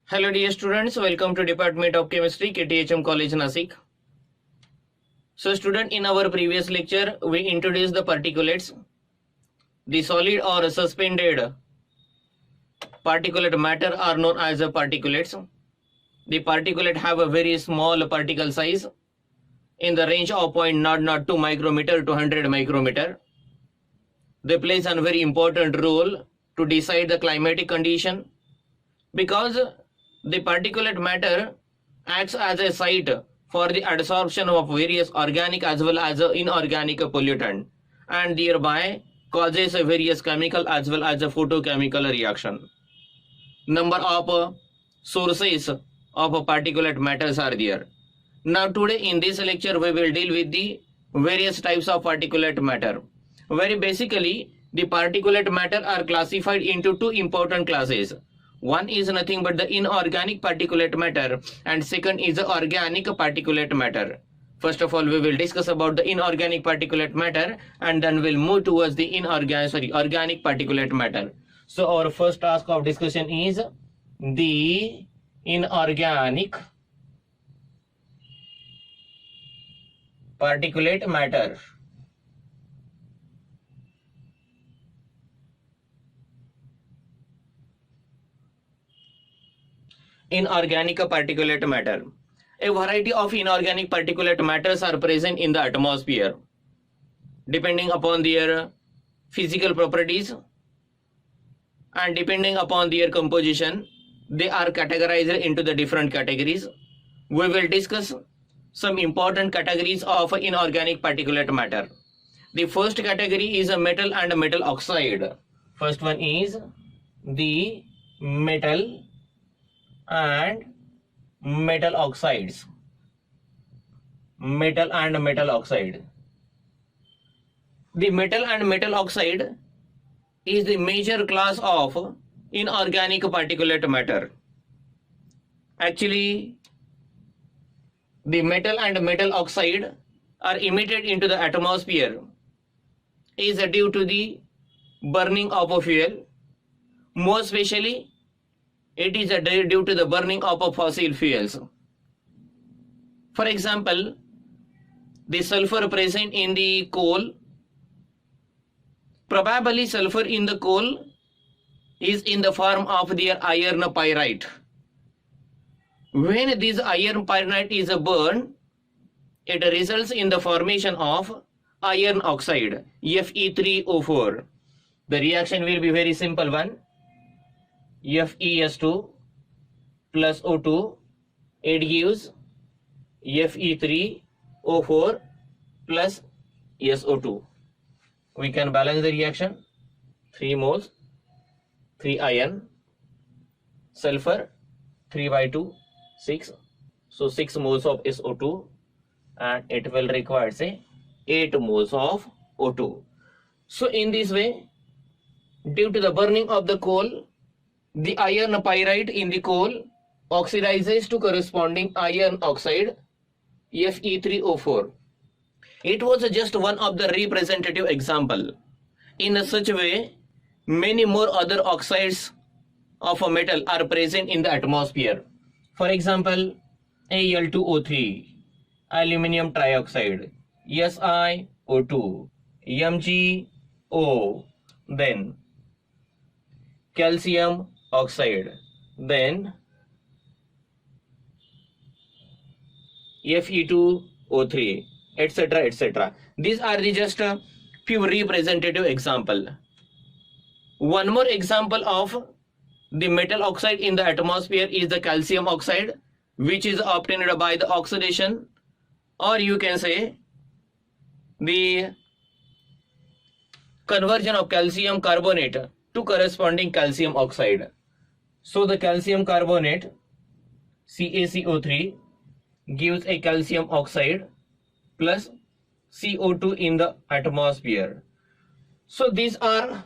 Hello dear students, welcome to Department of Chemistry, KTHM College, Nasik. So student, in our previous lecture, we introduced the particulates. The solid or suspended particulate matter are known as the particulates. The particulate have a very small particle size in the range of 0.002 micrometer to 100 micrometer. They plays a very important role to decide the climatic condition because the particulate matter acts as a site for the adsorption of various organic as well as inorganic pollutant and thereby causes a various chemical as well as a photochemical reaction. Number of sources of particulate matters are there. Now today in this lecture we will deal with the various types of particulate matter. Very basically, the particulate matter are classified into two important classes. One is nothing but the inorganic particulate matter and second is the organic particulate matter. First of all, we will discuss about the inorganic particulate matter and then we'll move towards the organic particulate matter. So our first task of discussion is the inorganic particulate matter. Inorganic particulate matter. A variety of inorganic particulate matters are present in the atmosphere. Depending upon their physical properties and depending upon their composition, they are categorized into the different categories. We will discuss some important categories of inorganic particulate matter. The first category is a metal and metal oxide. First one is the metal and metal oxides. Metal and metal oxide. The metal and metal oxide is the major class of inorganic particulate matter. Actually, the metal and metal oxide are emitted into the atmosphere is due to the burning of a fuel. More especially, it is due to the burning of fossil fuels. For example, the sulfur present in the coal, probably sulfur in the coal is in the form of their iron pyrite. When this iron pyrite is burned, it results in the formation of iron oxide, Fe3O4. The reaction will be very simple one. FeS2 plus O2, it gives Fe3O4 plus SO2. We can balance the reaction. 3 moles, 3 iron, sulfur, 3 by 2, 6. So 6 moles of SO2 and it will require say 8 moles of O2. So in this way, due to the burning of the coal, the iron pyrite in the coal oxidizes to corresponding iron oxide, Fe3O4. It was just one of the representative example. In such a way, many more other oxides of a metal are present in the atmosphere. For example, Al2O3, aluminum trioxide, SiO2, MgO, then calcium oxide, then Fe2O3, etc., etc. These are the just a few representative example. One more example of the metal oxide in the atmosphere is the calcium oxide, which is obtained by the oxidation, or you can say the conversion of calcium carbonate to corresponding calcium oxide. So the calcium carbonate, CaCO3, gives a calcium oxide plus CO2 in the atmosphere. So these are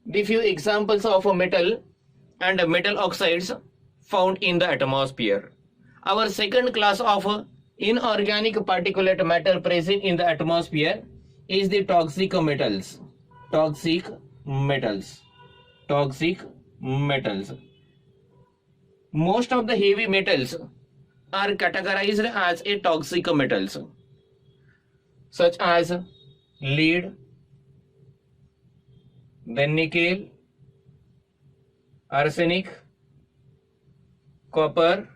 the few examples of a metal and metal oxides found in the atmosphere. Our second class of inorganic particulate matter present in the atmosphere is the toxic metals. Toxic metals. most of the heavy metals are categorized as a toxic metals, such as lead, then nickel, arsenic, copper,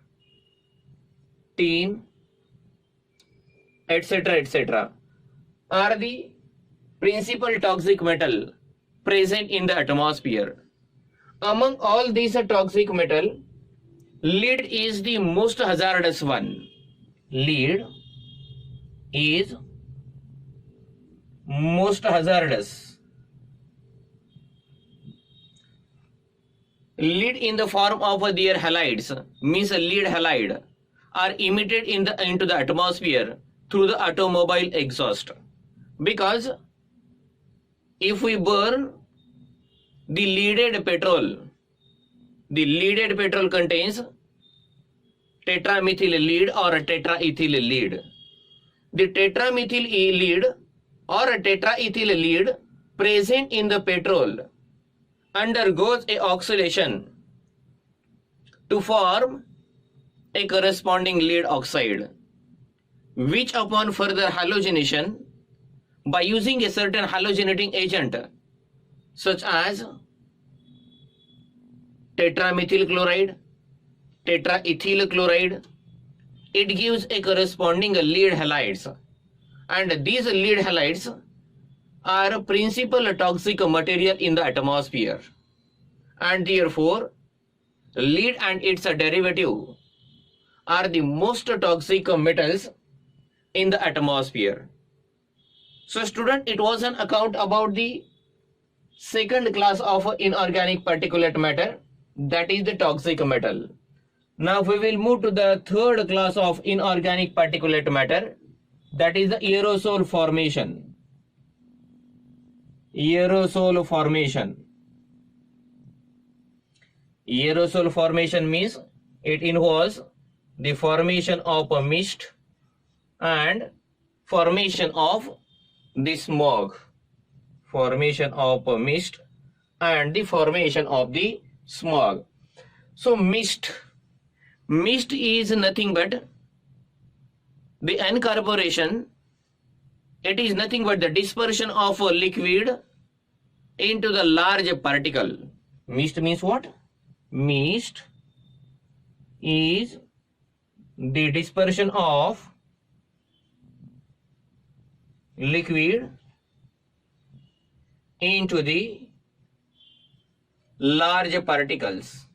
tin, etc. are the principal toxic metal present in the atmosphere. Among all these toxic metal, lead is the most hazardous one. Lead is most hazardous. Lead in the form of their halides, means lead halide, are emitted into the atmosphere through the automobile exhaust. Because if we burn the leaded petrol contains tetramethyl lead or tetraethyl lead. The tetramethyl lead or tetraethyl lead present in the petrol undergoes a oxidation to form a corresponding lead oxide, which upon further halogenation by using a certain halogenating agent such as tetramethyl chloride, tetraethyl chloride, it gives a corresponding lead halides, and these lead halides are principal toxic material in the atmosphere, and therefore lead and its derivative are the most toxic metals in the atmosphere. So student, it was an account about the second class of inorganic particulate matter, that is the toxic metal. Now we will move to the third class of inorganic particulate matter, that is the aerosol formation. Aerosol formation. Aerosol formation means it involves the formation of a mist and formation of the smog. Formation of a mist and the formation of the smog. So mist is nothing but the incorporation. It is nothing but the dispersion of a liquid into the large particle. Mist means what? Mist is the dispersion of liquid into the large particles.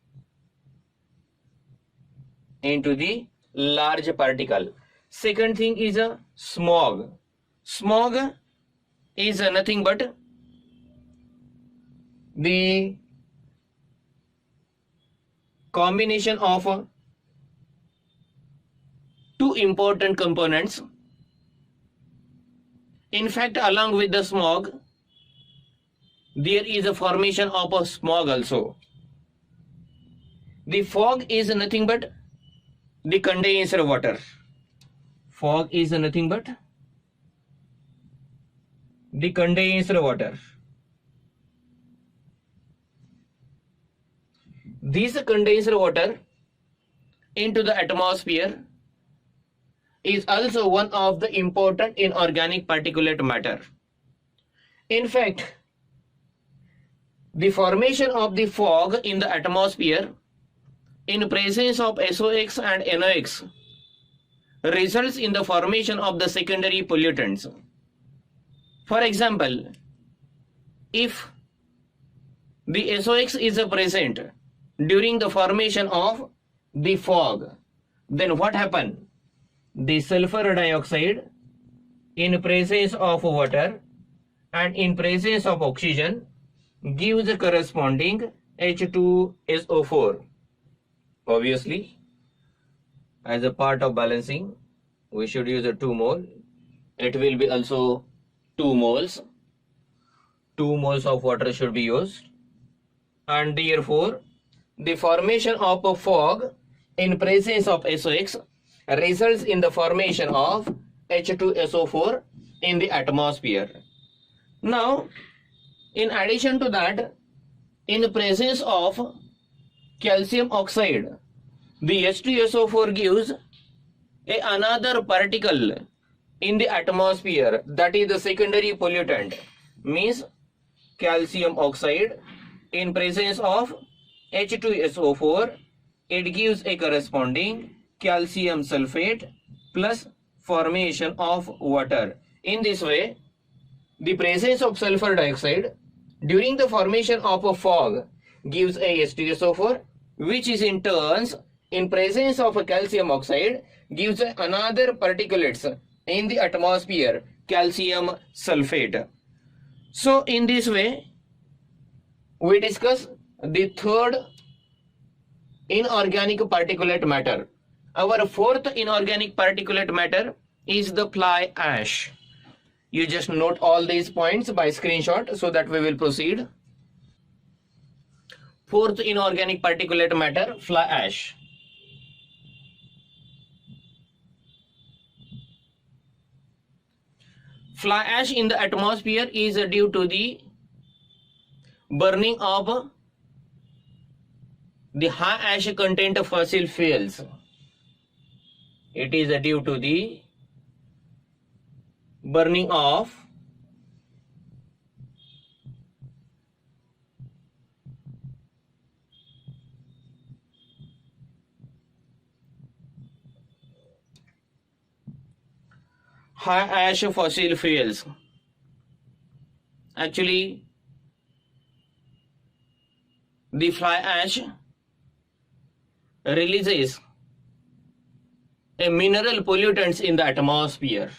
Into the large particle. Second thing is a smog. Smog is nothing but the combination of two important components. In fact, along with the smog, there is a formation of a smog also. The fog is nothing but the condensed water. Fog is nothing but the condensed water. This condensed water into the atmosphere is also one of the important inorganic particulate matter. In fact, the formation of the fog in the atmosphere in presence of SOx and NOx results in the formation of the secondary pollutants. For example, if the SOx is present during the formation of the fog, then what happens? The sulfur dioxide in presence of water and in presence of oxygen gives a corresponding H2SO4. Obviously, as a part of balancing, we should use a 2 mole. It will be also 2 moles. 2 moles of water should be used, and therefore the formation of a fog in presence of SOx results in the formation of H2SO4 in the atmosphere. Now, in addition to that, in the presence of calcium oxide The H2SO4 gives another particle in the atmosphere, that is the secondary pollutant, means calcium oxide. In presence of H2SO4, it gives a corresponding calcium sulfate plus formation of water. In this way, the presence of sulfur dioxide during the formation of a fog gives a H2SO4, which is in turns in presence of a calcium oxide gives another particulates in the atmosphere, calcium sulfate. So in this way, we discuss the third inorganic particulate matter. Our fourth inorganic particulate matter is the fly ash. You just note all these points by screenshot so that we will proceed. Fourth inorganic particulate matter, fly ash. Fly ash in the atmosphere is due to the burning of the high ash content of fossil fuels. It is due to the burning of high ash fossil fuels. Actually, the fly ash releases a mineral pollutants in the atmosphere.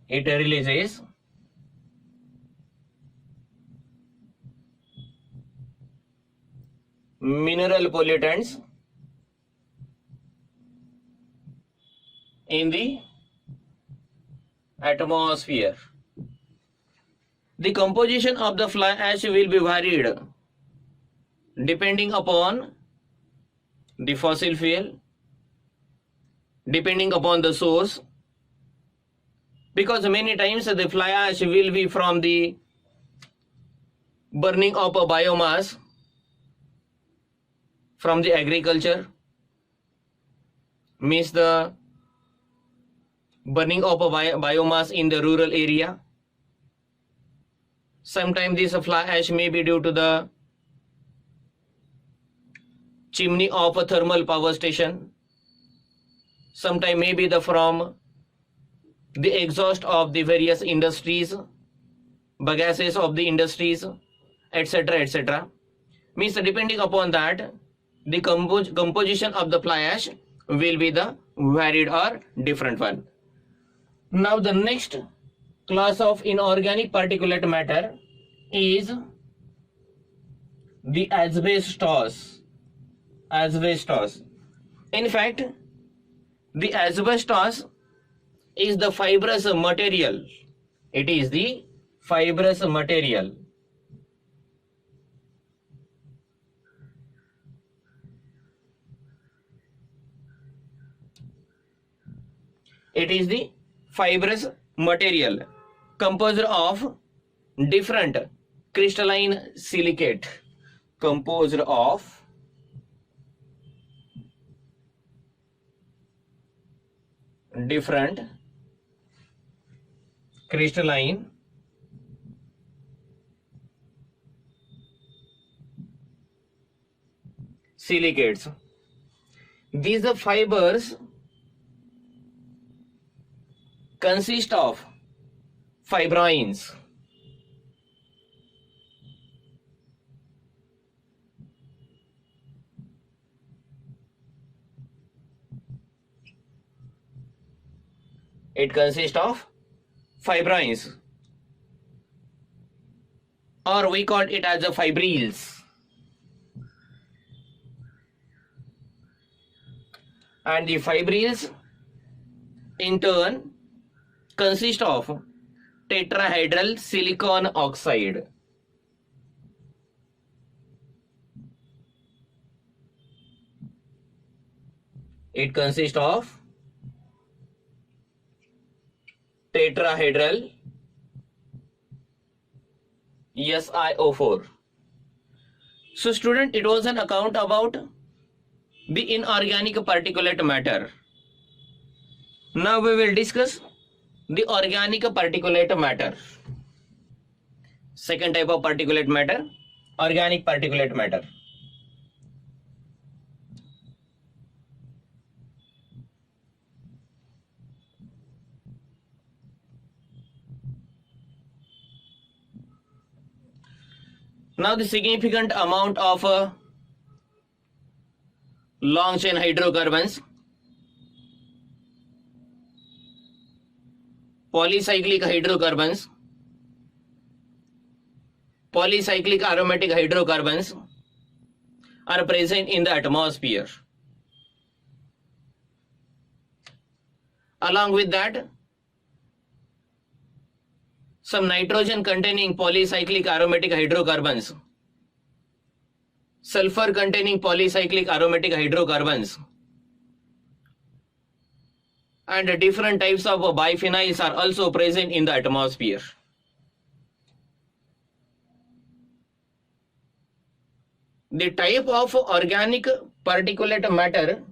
It releases mineral pollutants in the atmosphere. The composition of the fly ash will be varied depending upon the fossil fuel, depending upon the source, because many times the fly ash will be from the burning of a biomass from the agriculture, means the burning of a biomass in the rural area. Sometimes this fly ash may be due to the chimney of a thermal power station. Sometimes maybe from the exhaust of the various industries, bagases of the industries, etc., etc. Means depending upon that, the composition of the fly ash will be the varied or different one. Now the next class of inorganic particulate matter is the asbestos. Asbestos. In fact, the asbestos is the fibrous material. It is the fibrous material. It is the fibrous material composed of different crystalline silicate. Composed of different crystalline silicates. These fibers consist of fibrines. It consists of fibrines, or we call it as a fibrils. And the fibrils in turn consist of tetrahedral silicon oxide. It consists of tetrahedral SiO4. So student, it was an account about the inorganic particulate matter. Now we will discuss the organic particulate matter. Second type of particulate matter, organic particulate matter. Now the significant amount of long chain hydrocarbons, polycyclic hydrocarbons, polycyclic aromatic hydrocarbons are present in the atmosphere. Along with that, some nitrogen containing polycyclic aromatic hydrocarbons, sulfur containing polycyclic aromatic hydrocarbons, and different types of biphenyls are also present in the atmosphere. The type of organic particulate matter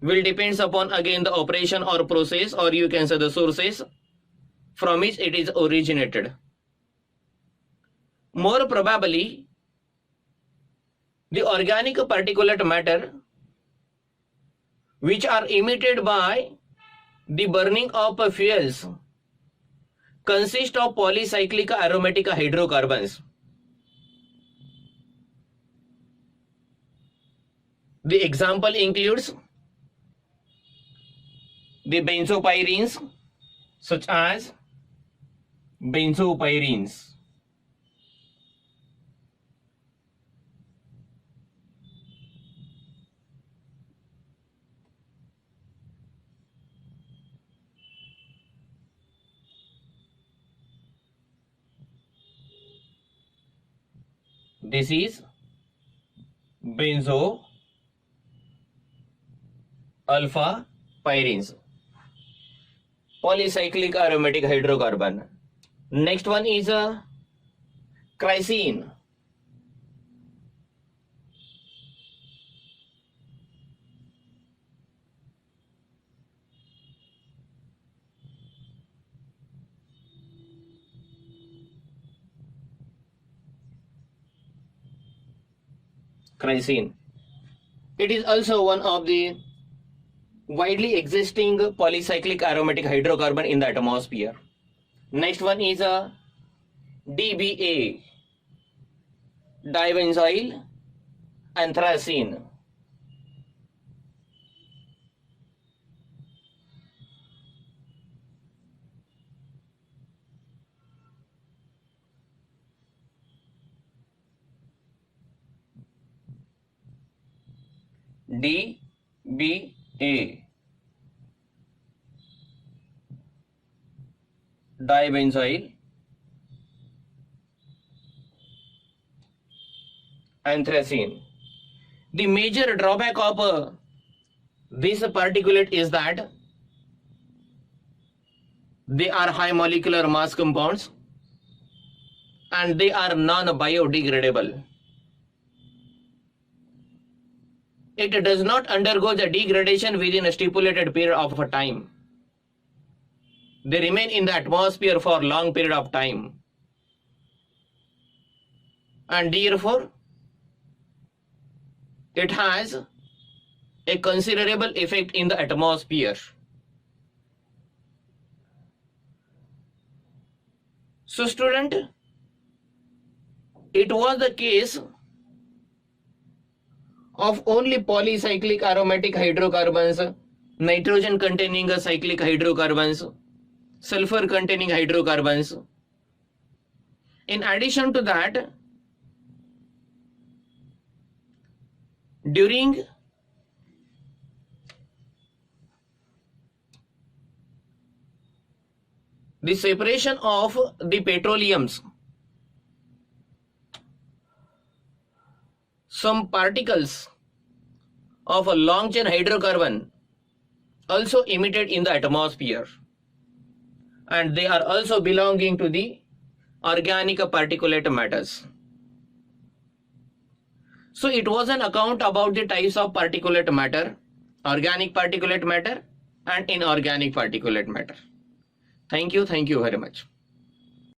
will depends upon again the operation or process, or you can say the sources from which it is originated. More probably, the organic particulate matter which are emitted by the burning of fuels consist of polycyclic aromatic hydrocarbons. The example includes the benzopyrenes, such as benzopyrenes. This is benzo alpha pyrenes, polycyclic aromatic hydrocarbon. Next one is a chrysene. Chrysene. It is also one of the widely existing polycyclic aromatic hydrocarbon in the atmosphere. Next one is a DBA, dibenzoyl anthracene. DBA, dibenzoyl anthracene. The major drawback of this particulate is that they are high molecular mass compounds and they are non-biodegradable. It does not undergo the degradation within a stipulated period of time. They remain in the atmosphere for a long period of time. And therefore, it has a considerable effect in the atmosphere. So student, it was the case of only polycyclic aromatic hydrocarbons, nitrogen containing cyclic hydrocarbons, sulfur containing hydrocarbons. In addition to that, during the separation of the petroleums, some particles of a long chain hydrocarbon also emitted in the atmosphere, and they are also belonging to the organic particulate matters. So it was an account about the types of particulate matter, organic particulate matter and inorganic particulate matter. Thank you very much.